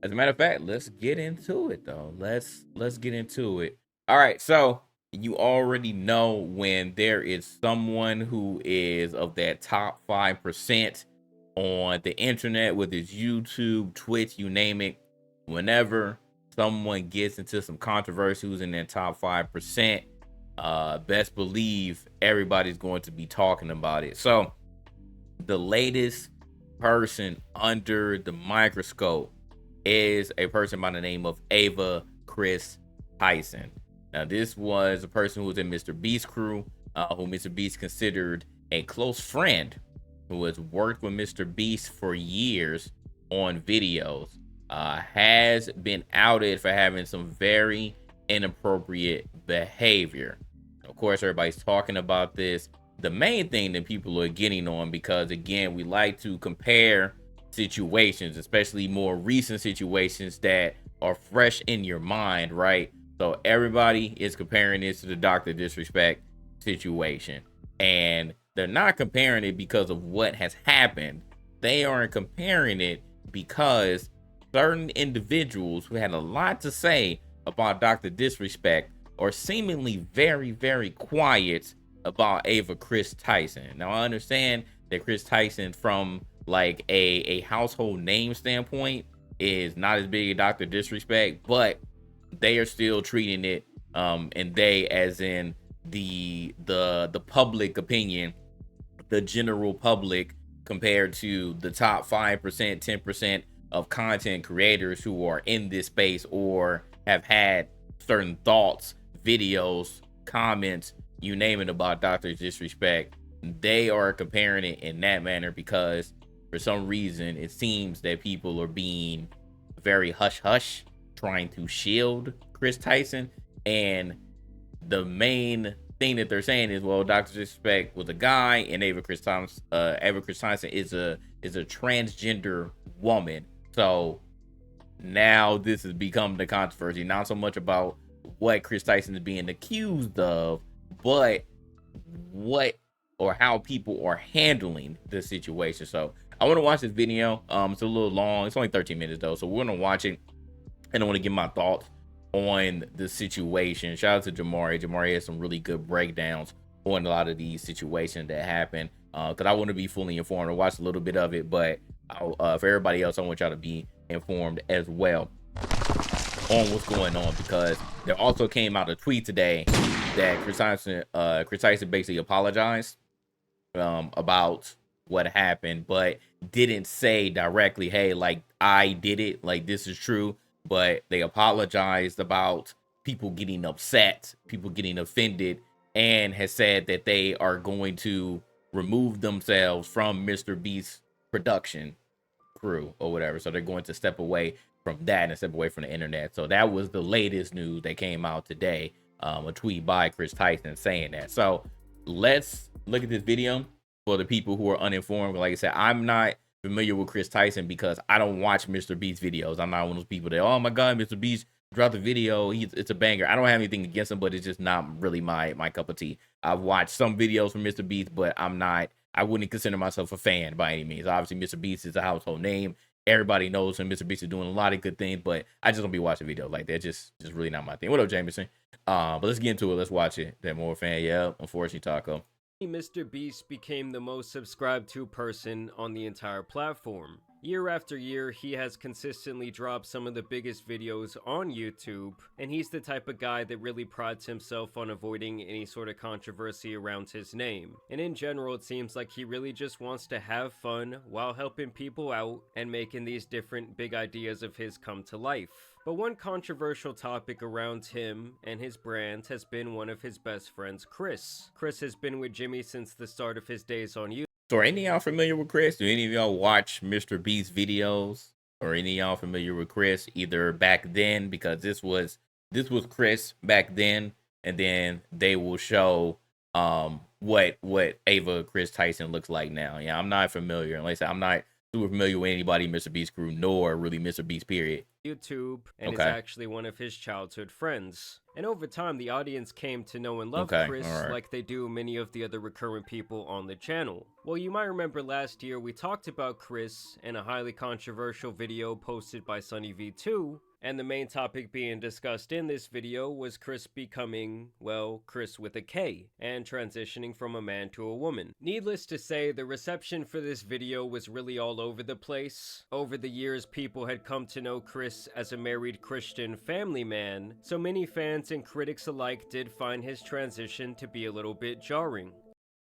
As a matter of fact, let's get into it though. Let's get into it. All right, so you already know when there is someone who is of that top 5% on the internet, whether it's YouTube, Twitch, you name it. Whenever someone gets into some controversy who's in that top 5%, best believe everybody's going to be talking about it. So the latest person under the microscope is a person by the name of Kris Tyson. Now, this was a person who was in Mr. Beast crew, who Mr. Beast considered a close friend, who has worked with Mr. Beast for years on videos, has been outed for having some very inappropriate behavior. Of course, everybody's talking about this. The main thing that people are getting on, because again, we like to compare situations, especially more recent situations that are fresh in your mind, right? So everybody is comparing this to the Dr. Disrespect situation. And they're not comparing it because of what has happened. They aren't comparing it because certain individuals who had a lot to say about Dr. Disrespect are seemingly very, very quiet about Kris Tyson. Now, I understand that Kris Tyson, from like a household name standpoint, is not as big as Dr. Disrespect, but they are still treating it, and they as in the public opinion, the general public, compared to the top 5%, 10% of content creators who are in this space or have had certain thoughts, videos, comments, you name it, about Dr. Disrespect. They are comparing it in that manner because for some reason it seems that people are being very hush hush, trying to shield Kris Tyson. And the main thing that they're saying is, well, Dr. Disrespect was a guy, and Kris Tyson is a transgender woman. So now this has become the controversy, not so much about what Kris Tyson is being accused of, but what or how people are handling the situation. So I want to watch this video. It's a little long. It's only 13 minutes though, so we're gonna watch it, and I want to give my thoughts on the situation. Shout out to Jamari. Jamari has some really good breakdowns on a lot of these situations that happen. Because I want to be fully informed. I watched a little bit of it, but for everybody else, I want y'all to be informed as well on what's going on, because there also came out a tweet today that Kris Tyson basically apologized about what happened, but didn't say directly, hey, like, I did it, like, this is true. But they apologized about people getting upset, people getting offended, and has said that they are going to remove themselves from Mr. Beast's production crew or whatever. So they're going to step away from that and step away from the internet. So that was the latest news that came out today. A tweet by Kris Tyson saying that. So let's look at this video for the people who are uninformed. Like I said, I'm not familiar with Kris Tyson because I don't watch Mr. Beast videos. I'm not one of those people that, oh my God, Mr. Beast dropped a video, it's a banger. I don't have anything against him, but it's just not really my cup of tea. I've watched some videos from Mr. Beast, but I wouldn't consider myself a fan by any means. Obviously, Mr. Beast is a household name. Everybody knows him. Mr. Beast is doing a lot of good things, but I just don't be watching videos like that. Just really not my thing. What up, Jameson? But let's get into it. Let's watch it. That more fan, yeah. Unfortunately, Taco. Mr. Beast became the most subscribed to person on the entire platform. Year after year, he has consistently dropped some of the biggest videos on YouTube, and he's the type of guy that really prides himself on avoiding any sort of controversy around his name. And in general, it seems like he really just wants to have fun while helping people out and making these different big ideas of his come to life. But one controversial topic around him and his brand has been one of his best friends, Kris. Kris has been with Jimmy since the start of his days on YouTube. So are any of y'all familiar with Kris? Do any of y'all watch Mr. Beast videos? Or any of y'all familiar with Kris either back then, because this was Kris back then, and then they will show what Kris Tyson looks like now. Yeah, I'm not familiar. Like I said, I'm not super familiar with anybody Mr. Beast crew, nor really Mr. Beast period. YouTube and is Okay. actually one of his childhood friends. And over time, the audience came to know and love Okay. Kris All right. like they do many of the other recurrent people on the channel. Well, you might remember last year we talked about Kris in a highly controversial video posted by SunnyV2, and the main topic being discussed in this video was Kris becoming, well, Kris with a K, and transitioning from a man to a woman. Needless to say, the reception for this video was really all over the place. Over the years, people had come to know Kris as a married Christian family man, so many fans and critics alike did find his transition to be a little bit jarring.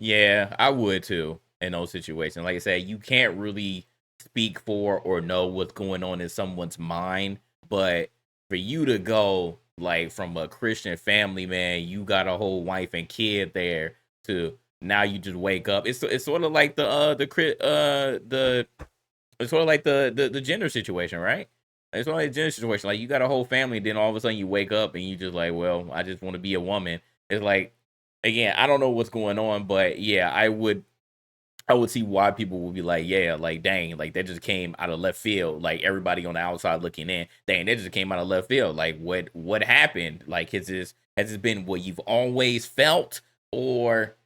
Yeah, I would too in those situations. Like I said, you can't really speak for or know what's going on in someone's mind, but for you to go like from a Christian family, man, you got a whole wife and kid there to now you just wake up. It's sort of like the it's sort of like the gender situation, right? It's sort of like the gender situation. Like you got a whole family, then all of a sudden you wake up and you just like, well, I just want to be a woman. It's like, again, I don't know what's going on, but yeah, I would see why people would be like, yeah, like dang, like that just came out of left field. Like everybody on the outside looking in, dang, that just came out of left field. Like what happened? Like has this been what you've always felt, or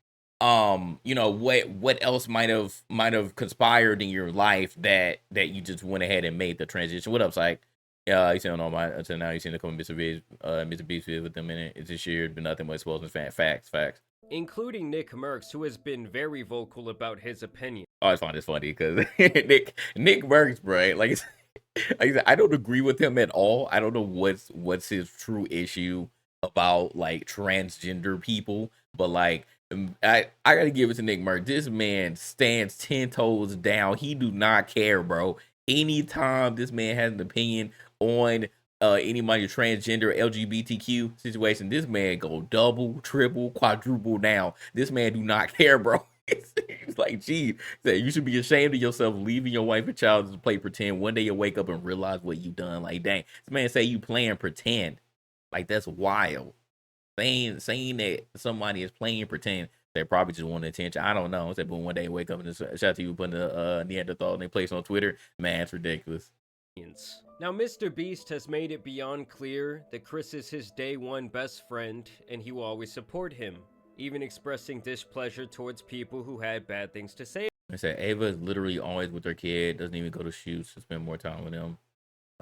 what else might have conspired in your life that you just went ahead and made the transition? What up, like you saying all my until now you seen the couple Mr. Beast with them in it. It's this year been nothing but exposing facts. Including Nick Merckx, who has been very vocal about his opinion. I always find this funny because Nick Merckx, bro, like, like I said, I don't agree with him at all. I don't know what's his true issue about like transgender people, but like I gotta give it to Nick Merckx. This man stands 10 toes down. He do not care, bro. Anytime this man has an opinion on anybody transgender LGBTQ situation, this man go double, triple, quadruple down. This man do not care, bro. It's like, gee, you should be ashamed of yourself leaving your wife and child to play pretend. One day you'll wake up and realize what you done. Like, dang, this man say you playing pretend. Like, that's wild. Saying that somebody is playing pretend, they probably just want attention. I don't know. But one day wake up and just shout to you putting a Neanderthal in their place on Twitter. Man, it's ridiculous. Now, Mr. Beast has made it beyond clear that Kris is his day one best friend, and he will always support him, even expressing displeasure towards people who had bad things to say. I said Ava is literally always with her kid, doesn't even go to shoots to spend more time with them.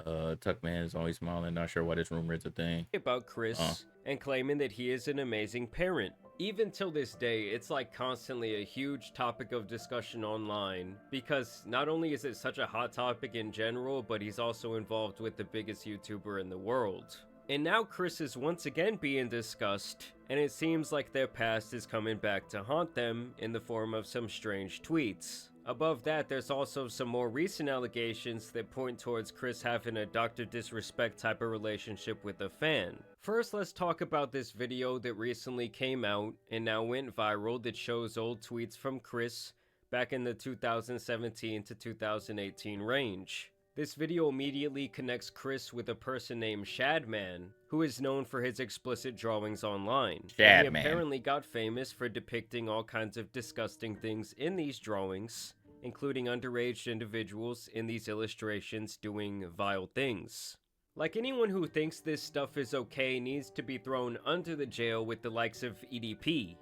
Tuckman is always smiling, not sure why this rumor is a thing. About Kris and claiming that he is an amazing parent. Even till this day, it's like constantly a huge topic of discussion online, because not only is it such a hot topic in general, but he's also involved with the biggest YouTuber in the world. And now Kris is once again being discussed, and it seems like their past is coming back to haunt them in the form of some strange tweets. Above that, there's also some more recent allegations that point towards Kris having a Dr. Disrespect type of relationship with a fan. First, let's talk about this video that recently came out and now went viral that shows old tweets from Kris back in the 2017 to 2018 range. This video immediately connects Kris with a person named Shadman, who is known for his explicit drawings online. He apparently got famous for depicting all kinds of disgusting things in these drawings, including underage individuals in these illustrations doing vile things. Like, anyone who thinks this stuff is okay needs to be thrown under the jail with the likes of EDP.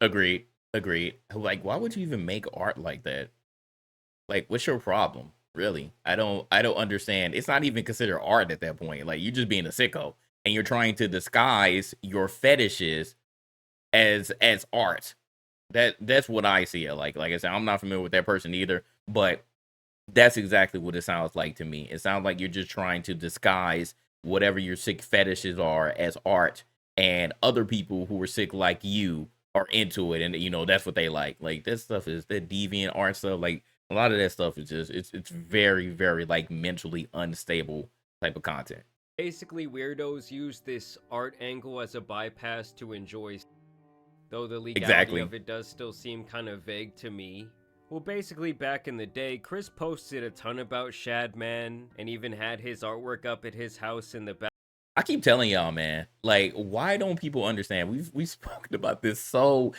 Agreed. Like, why would you even make art like that? Like, what's your problem? Really? I don't understand. It's not even considered art at that point. Like, you're just being a sicko and you're trying to disguise your fetishes as art. That's what I see it like. Like I said, I'm not familiar with that person either, but that's exactly what it sounds like to me. It sounds like you're just trying to disguise whatever your sick fetishes are as art, and other people who are sick like you are into it, and that's what they like. Like, that stuff is that deviant art stuff. Like, a lot of that stuff is just it's very, very like mentally unstable type of content. Basically, weirdos use this art angle as a bypass to enjoy, though the legality of it does still seem kind of vague to me. Well, basically, back in the day, Kris posted a ton about Shadman and even had his artwork up at his house in the back. I keep telling y'all, man, like, why don't people understand? We've spoken about this so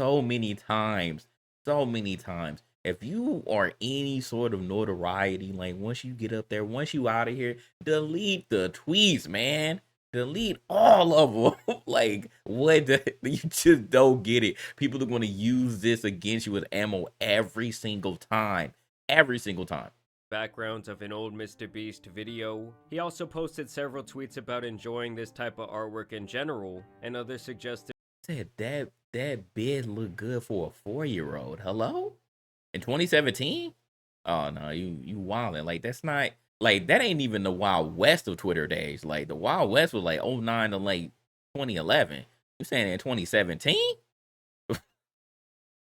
many times. So many times. if you are any sort of notoriety, like once you get up there, once you out of here, delete the tweets, man. Delete all of them. Like, what? You just don't get it. People are going to use this against you as ammo every single time. Every single time. Backgrounds of an old Mr. Beast video. He also posted several tweets about enjoying this type of artwork in general, and others suggested Said that bid looked good for a 4-year-old. Hello? In 2017? Oh no, you wildin'. Like that's not like that ain't even the Wild West of Twitter days. Like the Wild West was like '09 to like 2011. You saying in 2017?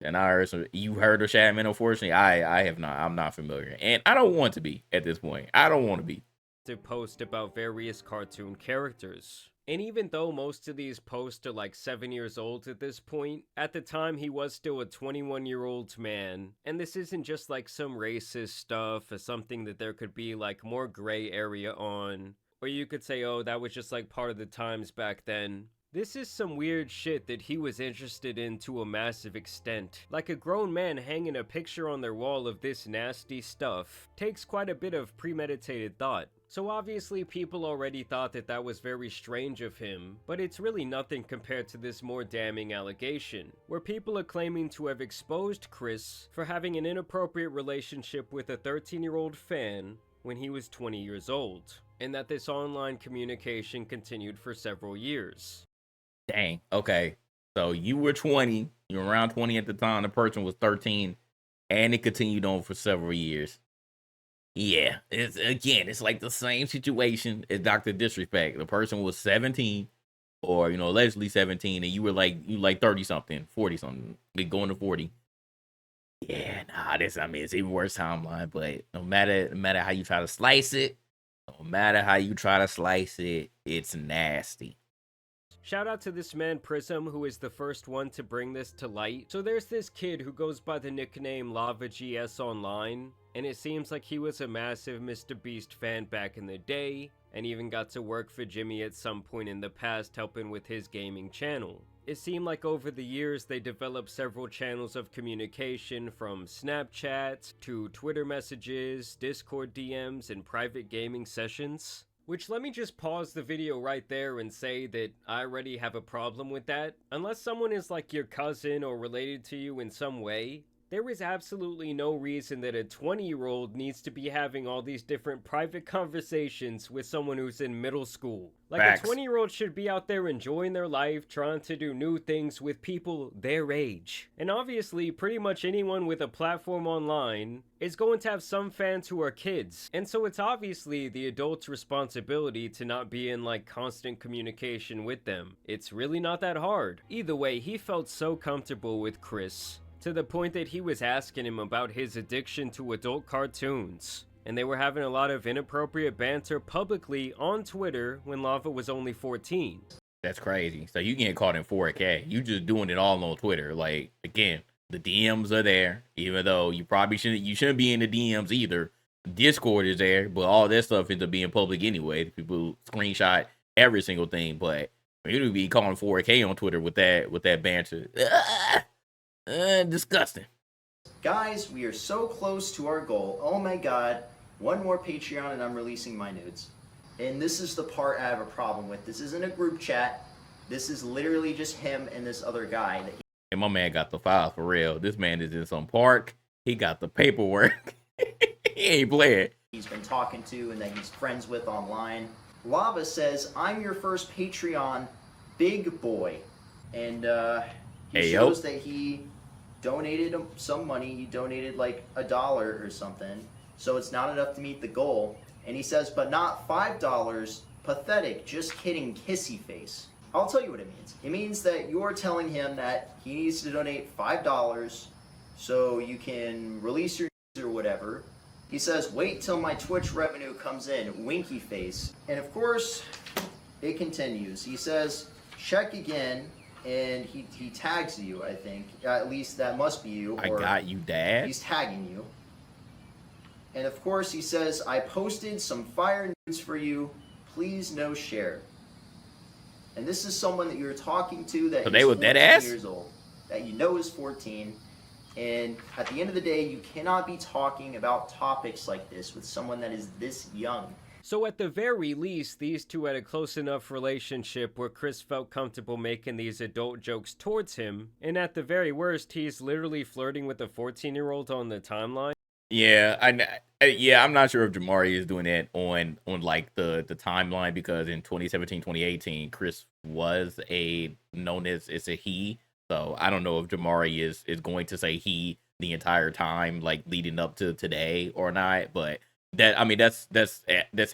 And I heard you heard of Shadman, unfortunately. I have not. I'm not familiar. And I don't want to be at this point. I don't want to be. to post about various cartoon characters. And even though most of these posts are like 7 years old at this point, at the time he was still a 21-year-old man. And this isn't just like some racist stuff or something that there could be like more gray area on. Or you could say, oh, that was just like part of the times back then. This is some weird shit that he was interested in to a massive extent. Like a grown man hanging a picture on their wall of this nasty stuff takes quite a bit of premeditated thought. So obviously people already thought that that was very strange of him, but it's really nothing compared to this more damning allegation, where people are claiming to have exposed Kris for having an inappropriate relationship with a 13-year-old fan when he was 20 years old, and that this online communication continued for several years. Dang. Okay. So you were 20. You were around 20 at the time. The person was 13, and it continued on for several years. Yeah, it's like the same situation as Dr. Disrespect. The person was 17 or allegedly 17 and you were like 30 something, 40 something, going to 40. Yeah, nah, it's even worse timeline, but no matter how you try to slice it, it's nasty. Shout out to this man Prism, who is the first one to bring this to light. So there's this kid who goes by the nickname LavaGS Online, and it seems like he was a massive Mr. Beast fan back in the day, and even got to work for Jimmy at some point in the past helping with his gaming channel. It seemed like over the years they developed several channels of communication, from Snapchat to Twitter messages, Discord DMs, and private gaming sessions. Which, let me just pause the video right there and say that I already have a problem with that. Unless someone is like your cousin or related to you in some way, there is absolutely no reason that a 20-year-old needs to be having all these different private conversations with someone who's in middle school. Like, Facts. a 20-year-old should be out there enjoying their life, trying to do new things with people their age. And obviously, pretty much anyone with a platform online is going to have some fans who are kids. And so it's obviously the adult's responsibility to not be in like constant communication with them. It's really not that hard. Either way, he felt so comfortable with Kris, to the point that he was asking him about his addiction to adult cartoons. And they were having a lot of inappropriate banter publicly on Twitter when Lava was only 14. That's crazy. So you getting caught in 4K. You just doing it all on Twitter. Like, again, the DMs are there, even though you shouldn't be in the DMs either. Discord is there, but all that stuff ends up being public anyway. People screenshot every single thing, but you would be calling 4K on Twitter with that banter. Disgusting. Guys, we are so close to our goal. Oh my god, one more Patreon and I'm releasing my nudes. And this is the part I have a problem with. This isn't a group chat. This is literally just him and this other guy. And my man got the file for real. This man is in some park. He got the paperwork. He ain't playing. He's been talking to and that he's friends with online. Lava says, I'm your first Patreon big boy. And he shows that he donated some money. He donated like $1 or something. So it's not enough to meet the goal. And he says, but not $5. Pathetic. Just kidding. Kissy face. I'll tell you what it means. It means that you're telling him that he needs to donate $5 so you can release your news or whatever. He says, wait till my Twitch revenue comes in. Winky face. And of course, it continues. He says, check again. And he tags you, I think. At least that must be you. I got you, Dad. He's tagging you. And of course he says, I posted some fire news for you. Please no share. And this is someone that you're talking to that is 14 years old. That you know is 14. And at the end of the day, you cannot be talking about topics like this with someone that is this young. So at the very least, these two had a close enough relationship where Kris felt comfortable making these adult jokes towards him, and at the very worst, he's literally flirting with a 14-year-old on the timeline. Yeah, yeah, I'm not sure if Jamari is doing that on like the timeline, because in 2017, 2018, Kris was known as a he. So I don't know if Jamari is going to say he the entire time, like leading up to today or not. But that's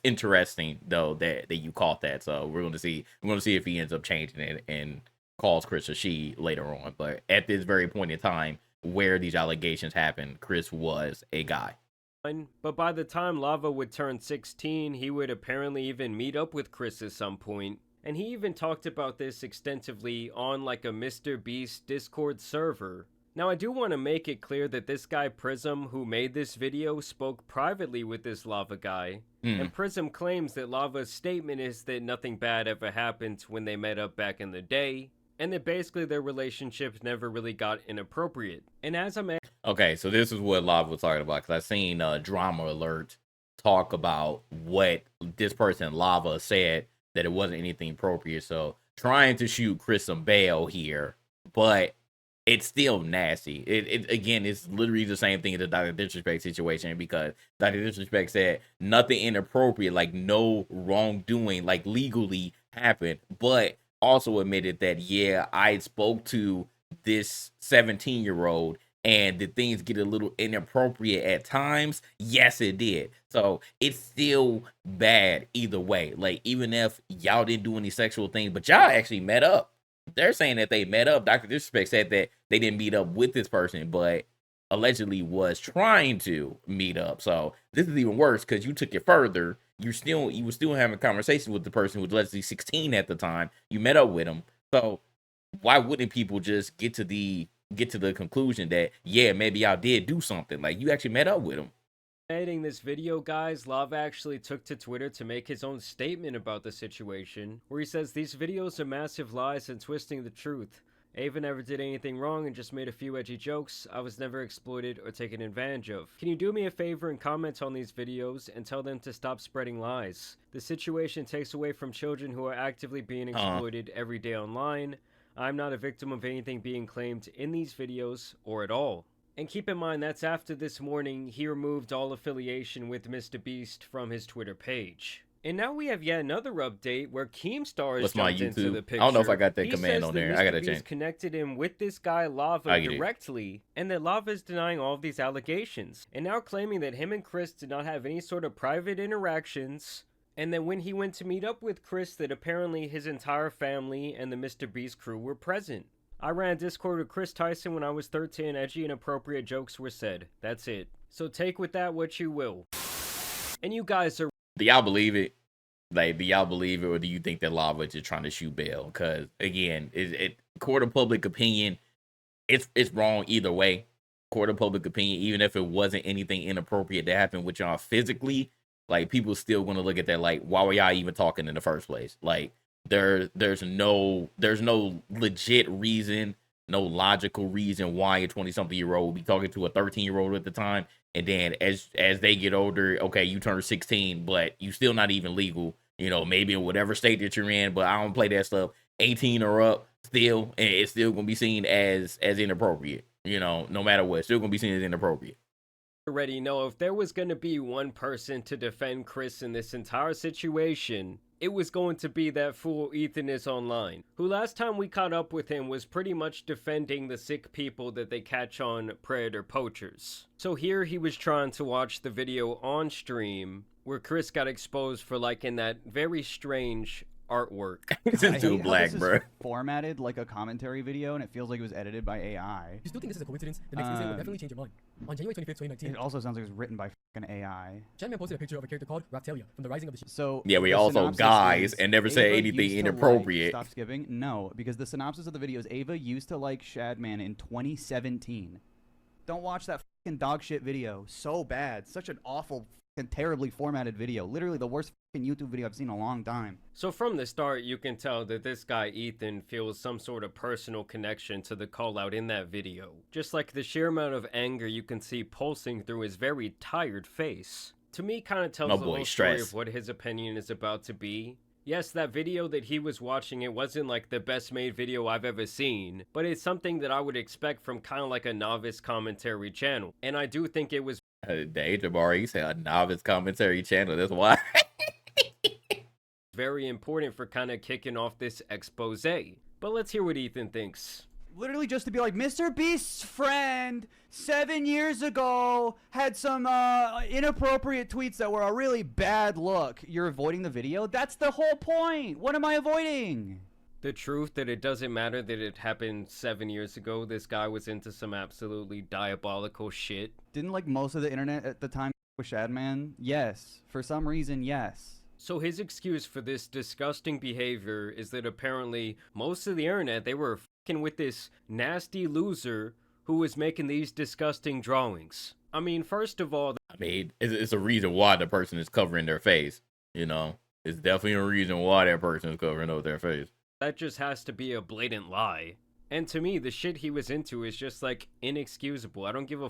interesting though that you caught that. So we're going to see if he ends up changing it and calls Kris a she later on. But at this very point in time where these allegations happened, Kris was a guy. But by the time Lava would turn 16, he would apparently even meet up with Kris at some point. And he even talked about this extensively on like a Mr. Beast Discord server. Now I do want to make it clear that this guy Prism, who made this video, spoke privately with this Lava guy. And Prism claims that Lava's statement is that nothing bad ever happened when they met up back in the day, and that basically their relationships never really got inappropriate. And as I'm okay, so this is what Lava was talking about, because I seen Drama Alert talk about what this person Lava said, that it wasn't anything appropriate. So trying to shoot Kris some bail here, but it's still nasty. It again, it's literally the same thing as the Dr. Disrespect situation, because Dr. Disrespect said nothing inappropriate, like no wrongdoing, like legally happened, but also admitted that, yeah, I spoke to this 17-year-old and did things get a little inappropriate at times? Yes, it did. So it's still bad either way. Like, even if y'all didn't do any sexual things, but y'all actually met up. They're saying that they met up. Dr. Disrespect said that they didn't meet up with this person, but allegedly was trying to meet up. So this is even worse, because you took it further. You were still having a conversation with the person who was allegedly 16 at the time. You met up with him. So why wouldn't people just get to the conclusion that, yeah, maybe y'all did do something? Like, you actually met up with him. editing this video, guys, Lava actually took to Twitter to make his own statement about the situation, where he says these videos are massive lies and twisting the truth. Ava never did anything wrong and just made a few edgy jokes. I was never exploited or taken advantage of. Can you do me a favor and comment on these videos and tell them to stop spreading lies? The situation takes away from children who are actively being exploited every day online. I'm not a victim of anything being claimed in these videos or at all. And keep in mind, that's after this morning he removed all affiliation with Mr. Beast from his Twitter page. And now we have yet another update where Keemstar is jumped into the picture. I don't know if I got that command on there. I gotta change. Connected him with this guy Lava directly, and that Lava is denying all of these allegations, and now claiming that him and Kris did not have any sort of private interactions, and that when he went to meet up with Kris, that apparently his entire family and the Mr. Beast crew were present. I ran a Discord with Kris Tyson when I was 13. Edgy and inappropriate jokes were said. That's it. So take with that what you will. And you guys are... Do y'all believe it? Like, do y'all believe it, or do you think that Lava is just trying to shoot bail? Because again, court of public opinion, it's wrong either way. Court of public opinion, even if it wasn't anything inappropriate that happened with y'all physically, like, people still gonna look at that like, why were y'all even talking in the first place? Like, there's no legit reason, no logical reason why a 20-something-year-old would be talking to a 13-year-old at the time. And then as they get older, okay, you turn 16, but you still not even legal, you know, maybe in whatever state that you're in, but I don't play that stuff. 18 or up, still, and it's still gonna be seen as inappropriate, you know, no matter what, still gonna be seen as inappropriate. Already know if there was going to be one person to defend Kris in this entire situation, it was going to be that fool Ethan is online, who last time we caught up with him was pretty much defending the sick people that they catch on Predator Poachers. So here he was trying to watch the video on stream where Kris got exposed for liking that very strange artwork. It's just too black, bro. Formatted like a commentary video, and it feels like it was edited by AI. You still think this is a coincidence? The next incident will definitely change your mind. On January 25th, 2019, it also sounds like it was written by fucking AI. Chatman posted a picture of a character called Raptalia from the Rising of the... So yeah, we also guys and never say anything inappropriate. Stop skipping. No, because the synopsis of the video is Ava used to like Shadman in 2017. Don't watch that fucking dog shit video. So bad. Such an awful terribly formatted video. Literally the worst YouTube video I've seen in a long time. So from the start, you can tell that this guy Ethan feels some sort of personal connection to the call out in that video. Just like the sheer amount of anger you can see pulsing through his very tired face. To me, kind of tells the whole story of what his opinion is about to be. Yes, that video that he was watching, it wasn't like the best made video I've ever seen, but it's something that I would expect from kind of like a novice commentary channel. And I do think it was the age of Ari, you say a novice commentary channel, that's why. very important for kind of kicking off this expose. But let's hear what Ethan thinks. Literally just to be like, Mr. Beast's friend 7 years ago had some inappropriate tweets that were a really bad look. You're avoiding the video? That's the whole point. What am I avoiding? The truth that it doesn't matter that it happened 7 years ago. This guy was into some absolutely diabolical shit. Didn't like most of the internet at the time with Shadman? Yes. For some reason, yes. So his excuse for this disgusting behavior is that apparently most of the internet, they were fucking with this nasty loser who was making these disgusting drawings. I mean, first of all, I mean, it's a reason why the person is covering their face, you know? It's definitely a reason why that person is covering over their face. That just has to be a blatant lie. And to me, the shit he was into is just like inexcusable. I don't give a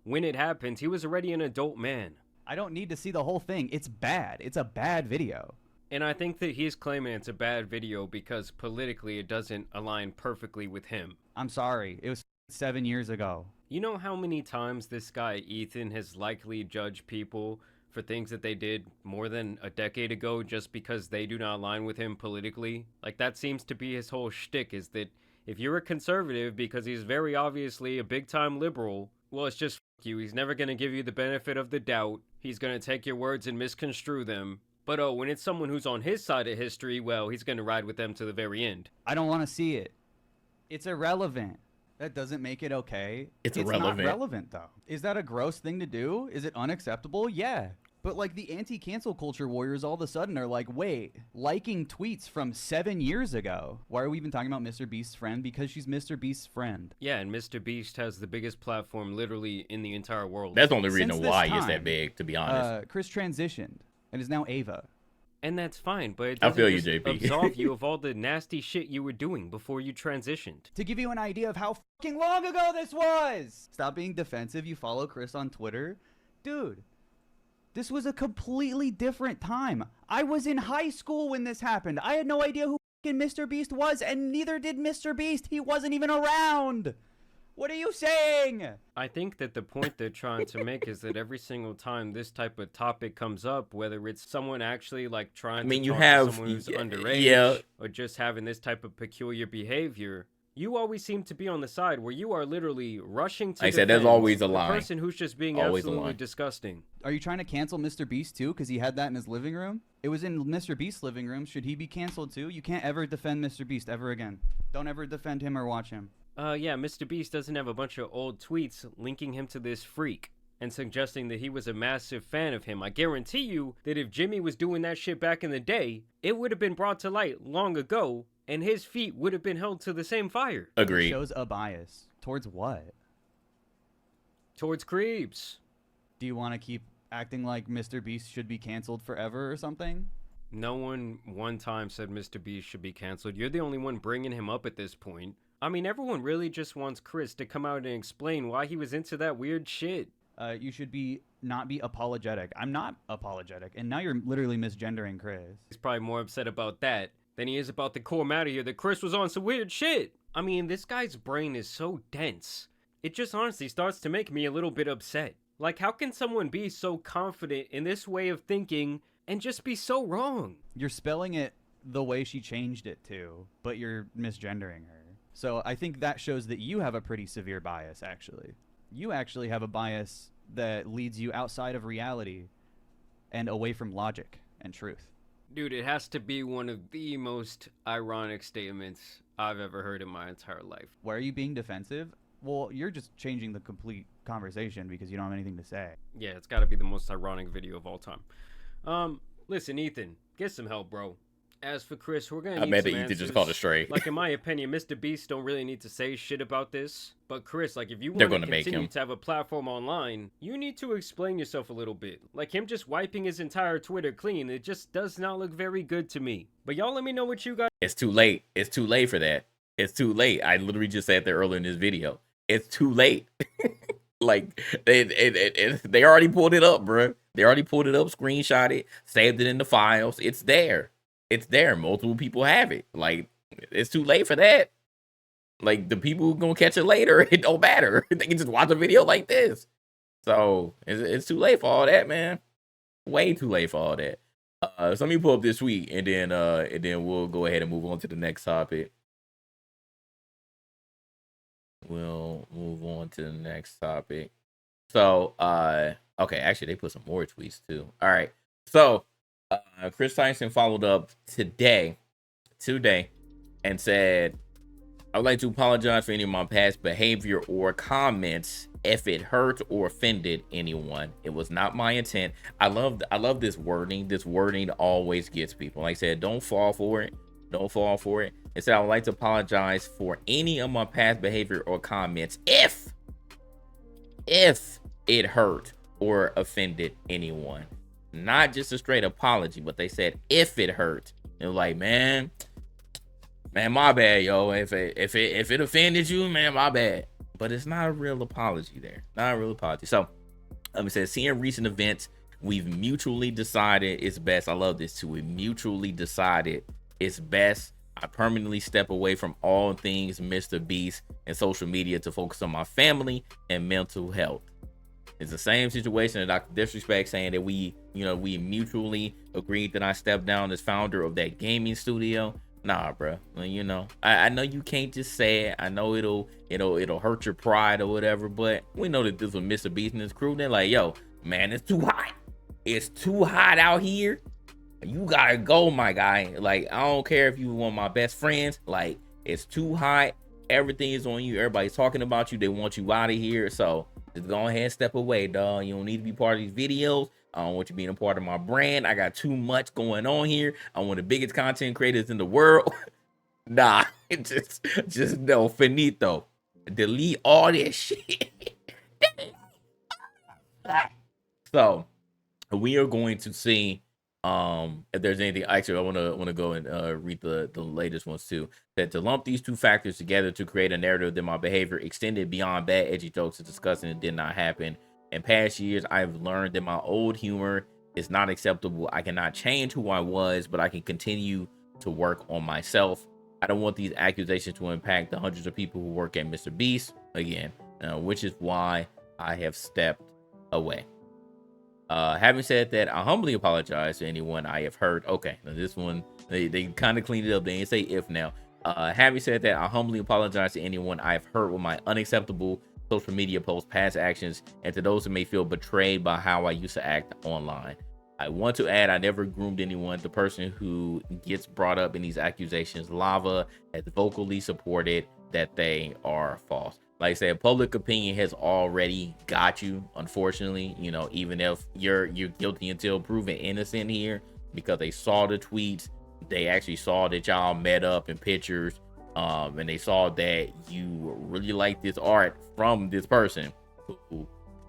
when it happened. He was already an adult man. I don't need to see the whole thing. It's bad. It's a bad video. And I think that he's claiming it's a bad video because politically it doesn't align perfectly with him. I'm sorry. It was 7 years ago. You know how many times this guy Ethan has likely judged people for things that they did more than a decade ago just because they do not align with him politically? Like, that seems to be his whole shtick, is that if you're a conservative because he's very obviously a big-time liberal, well, it's just f*** you. He's never going to give you the benefit of the doubt. He's going to take your words and misconstrue them. But oh, when it's someone who's on his side of history, well, he's going to ride with them to the very end. I don't want to see it. It's irrelevant. That doesn't make it okay. It's irrelevant. Not relevant, though. Is that a gross thing to do? Is it unacceptable? Yeah. But like the anti-cancel culture warriors all of a sudden are like, wait, liking tweets from 7 years ago. Why are we even talking about Mr. Beast's friend? Because she's Mr. Beast's friend. Yeah, and Mr. Beast has the biggest platform literally in the entire world. That's the only reason why he's that big, to be honest. Kris transitioned and is now Ava. And that's fine, but it I doesn't feel you, just JP. absolve you of all the nasty shit you were doing before you transitioned. To give you an idea of how fucking long ago this was! Stop being defensive. You follow Kris on Twitter. Dude, this was a completely different time. I was in high school when this happened. I had no idea who fucking Mr. Beast was, and neither did Mr. Beast. He wasn't even around. What are you saying? I think that the point they're trying to make is that every single time this type of topic comes up, whether it's someone actually like trying to talk to someone who's underage or just having this type of peculiar behavior, you always seem to be on the side where you are literally rushing to defend there's always a the line. person who's just being Always absolutely disgusting. Are you trying to cancel Mr. Beast too because he had that in his living room? It was in Mr. Beast's living room. Should he be canceled too? You can't ever defend Mr. Beast ever again. Don't ever defend him or watch him. Yeah, Mr. Beast doesn't have a bunch of old tweets linking him to this freak and suggesting that he was a massive fan of him. I guarantee you that if Jimmy was doing that shit back in the day, it would have been brought to light long ago, and his feet would have been held to the same fire. Agreed. It shows a bias. Towards what? Towards creeps. Do you want to keep acting like Mr. Beast should be canceled forever or something? No one time said Mr. Beast should be canceled. You're the only one bringing him up at this point. I mean, everyone really just wants Kris to come out and explain why he was into that weird shit. You should not be apologetic. I'm not apologetic, and now you're literally misgendering Kris. He's probably more upset about that than he is about the core matter here that Kris was on some weird shit. I mean, this guy's brain is so dense. It just honestly starts to make me a little bit upset. Like, how can someone be so confident in this way of thinking and just be so wrong? You're spelling it the way she changed it to, but you're misgendering her. So I think that shows that you have a pretty severe bias, actually. You actually have a bias that leads you outside of reality and away from logic and truth. Dude, it has to be one of the most ironic statements I've ever heard in my entire life. Why are you being defensive? Well, you're just changing the complete conversation because you don't have anything to say. Yeah, it's gotta be the most ironic video of all time. Listen, Ethan, get some help, bro. As for Kris, we're gonna I need bet some that you answers. just called it straight. Like, in my opinion, Mr. Beast don't really need to say shit about this. But Kris, like, if you They're want to gonna make continue him. to have a platform online, you need to explain yourself a little bit. Like, him just wiping his entire Twitter clean, it just does not look very good to me. But y'all let me know what you guys... It's too late. It's too late for that. It's too late. I literally just said that earlier in this video. It's too late. Like, they already pulled it up, bro. They already pulled it up, screenshot it, saved it in the files. It's there. It's there. Multiple people have it. Like, it's too late for that. Like, the people who gonna catch it later, it don't matter. They can just watch a video like this. So it's too late for all that, man. Way too late for all that. So let me pull up this tweet, and then we'll go ahead and move on to the next topic. We'll move on to the next topic. So, okay, actually, they put some more tweets too. All right. So, Kris Tyson followed up today, and said, I would like to apologize for any of my past behavior or comments if it hurt or offended anyone. It was not my intent. I love this wording. This wording always gets people. Like I said, don't fall for it. Don't fall for it. It said, I would like to apologize for any of my past behavior or comments if it hurt or offended anyone. Not just a straight apology, but they said if it hurt. It was like, man, my bad, yo. If it offended you, man, my bad. But it's not a real apology there. Not a real apology. So, it says, seeing recent events, we've mutually decided it's best. I love this too. We mutually decided it's best I permanently step away from all things Mr. Beast and social media to focus on my family and mental health. It's the same situation that Dr. Disrespect saying that we mutually agreed that I stepped down as founder of that gaming studio. Nah, bro. Well, I know you can't just say it. I know it'll hurt your pride or whatever, but we know that this was Mr. Beast and his crew. They're like, yo, man, it's too hot. It's too hot out here. You gotta go, my guy. Like, I don't care if you one of my best friends. Like, it's too hot. Everything is on you. Everybody's talking about you. They want you out of here. So just go ahead and step away, dog. You don't need to be part of these videos. I don't want you being a part of my brand. I got too much going on here. I'm one of the biggest content creators in the world. Nah, just no, finito. Delete all this shit. So we are going to see if there's anything. Actually, I want to go and read the latest ones too. That to lump these two factors together to create a narrative that my behavior extended beyond bad edgy jokes and discussing it did not happen. In past years, I've learned that my old humor is not acceptable. I cannot change who I was, but I can continue to work on myself. I don't want these accusations to impact the hundreds of people who work at Mr. Beast again, which is why I have stepped away. Having said that, I humbly apologize to anyone I have hurt. Okay, now this one, they kind of cleaned it up. They didn't say if now. Having said that, I humbly apologize to anyone I've hurt with my unacceptable social media posts, past actions, and to those who may feel betrayed by how I used to act online. I want to add, I never groomed anyone. The person who gets brought up in these accusations, Lava, has vocally supported that they are false. Like I said, public opinion has already got you, unfortunately. Even if you're guilty until proven innocent here, because they saw the tweets, they actually saw that y'all met up in pictures, and they saw that you really like this art from this person who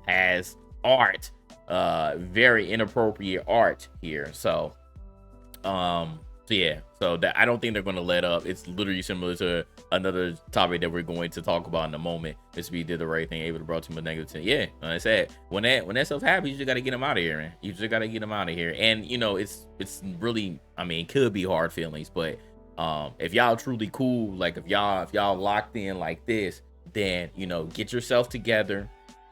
has art, very inappropriate art here. So yeah, so that I don't think they're going to let up. It's literally similar to another topic that we're going to talk about in a moment. Mr. B did the right thing, able to brought to a negative 10. Yeah, like I said, when that stuff happens, you just got to get them out of here, man. You just got to get them out of here. And it's really, it could be hard feelings, but if y'all truly cool, like if y'all locked in like this, then get yourself together,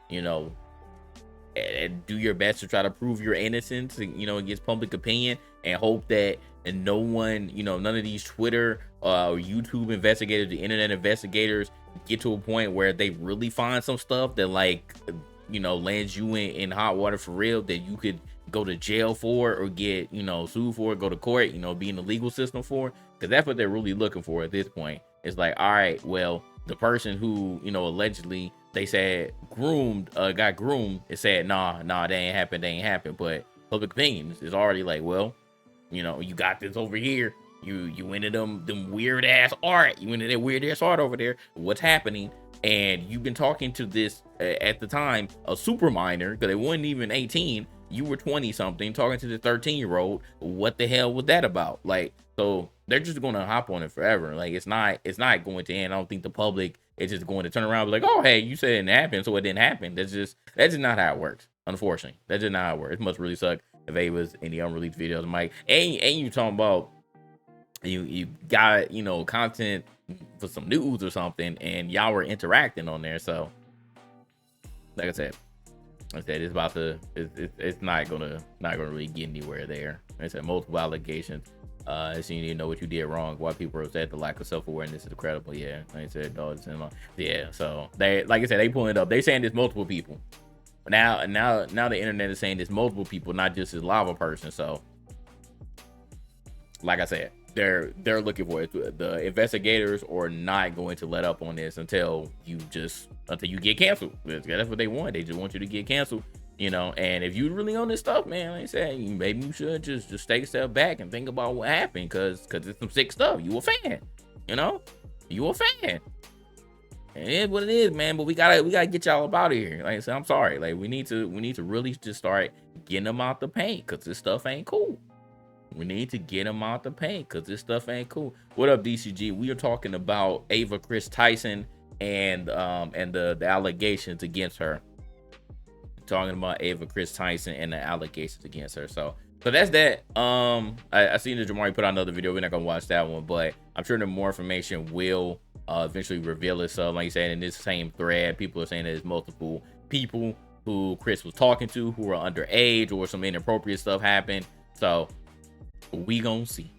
and do your best to try to prove your innocence, against public opinion, and hope that no one, none of these Twitter or YouTube investigators, the internet investigators, get to a point where they really find some stuff that lands you in hot water for real, that you could go to jail for or get sued for, go to court, be in the legal system for, because that's what they're really looking for at this point. It's like, all right, well, the person who allegedly they said got groomed, it said nah, they ain't happened, but public opinion is already like, well, you got this over here, You into them weird ass art. You into that weird ass art over there. What's happening? And you've been talking to this at the time a super minor, because it wasn't even 18. You were 20 something talking to the 13-year-old. What the hell was that about? Like, so they're just gonna hop on it forever. Like, it's not going to end. I don't think the public is just going to turn around and be like, oh, hey, you said it didn't happen, so it didn't happen. That's just not how it works. Unfortunately, that's just not how it works. It must really suck if it was any unreleased videos. Mike, and you talking about you got, you know, content for some news or something, and y'all were interacting on there. So like I said, it's about to, it's not gonna really get anywhere there. Like I said, multiple allegations. So you need to know what you did wrong. Why people are upset. The lack of self-awareness is incredible. Yeah, like I said, yeah. So they, like I said, they pulling it up. They saying there's multiple people. Now the internet is saying there's multiple people, not just this lava person. So like I said, they're looking for it. The investigators are not going to let up on this until you get canceled. That's what they want. They just want you to get canceled, you know. And if you really on this stuff, man, like I said, maybe you should just take a step back and think about what happened, because it's some sick stuff. You a fan, you know, you a fan. And it is what it is, man. But we gotta get y'all up out of here. Like I said, I'm sorry. Like we need to really just start getting them out the paint, because this stuff ain't cool. We need to get them out the paint, because this stuff ain't cool. What up, DCG? We are talking about Kris Tyson and the allegations against her. Talking about Kris Tyson and the allegations against her. So that's that. I seen that Jamari put out another video. We're not gonna watch that one, but I'm sure that more information will eventually reveal itself. Like you said, in this same thread, people are saying there's multiple people who Kris was talking to who are underage, or some inappropriate stuff happened. So we gonna see.